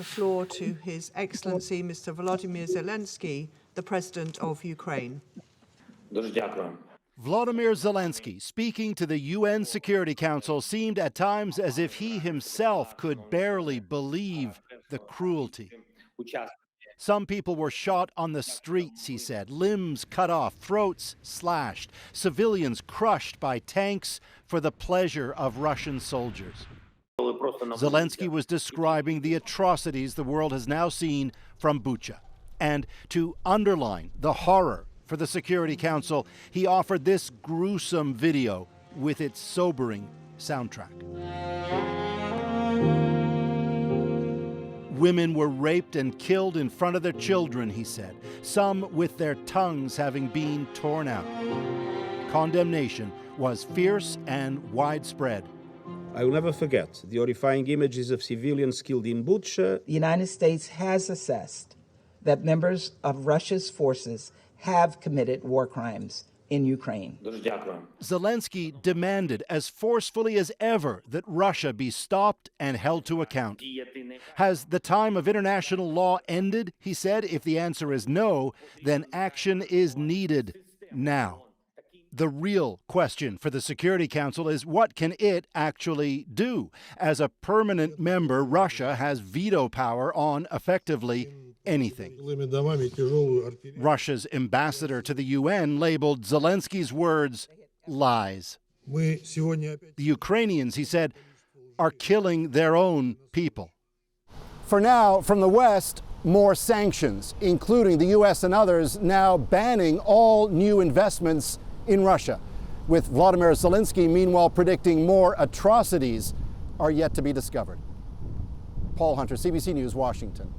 the floor to His Excellency Mr. Volodymyr Zelensky, the President of Ukraine. Volodymyr Zelensky, speaking to the UN Security Council, seemed at times as if he himself could barely believe the cruelty. Some people were shot on the streets, he said, limbs cut off, throats slashed, civilians crushed by tanks for the pleasure of Russian soldiers. Zelensky was describing the atrocities the world has now seen from Bucha. And to underline the horror for the Security Council, he offered this gruesome video with its sobering soundtrack. Women were raped and killed in front of their children, he said, some with their tongues having been torn out. Condemnation was fierce and widespread. I will never forget the horrifying images of civilians killed in Bucha. The United States has assessed that members of Russia's forces have committed war crimes in Ukraine. Zelensky demanded as forcefully as ever that Russia be stopped and held to account. Has the time of international law ended? He said. If the answer is no, then action is needed now. The real question for the Security Council is, what can it actually do? As a permanent member, Russia has veto power on effectively anything. Russia's ambassador to the UN labeled Zelensky's words lies. The Ukrainians, he said, are killing their own people. For now, from the West, more sanctions, including the US and others now banning all new investments in Russia, with Volodymyr Zelensky meanwhile predicting more atrocities are yet to be discovered. Paul Hunter, CBC News, Washington.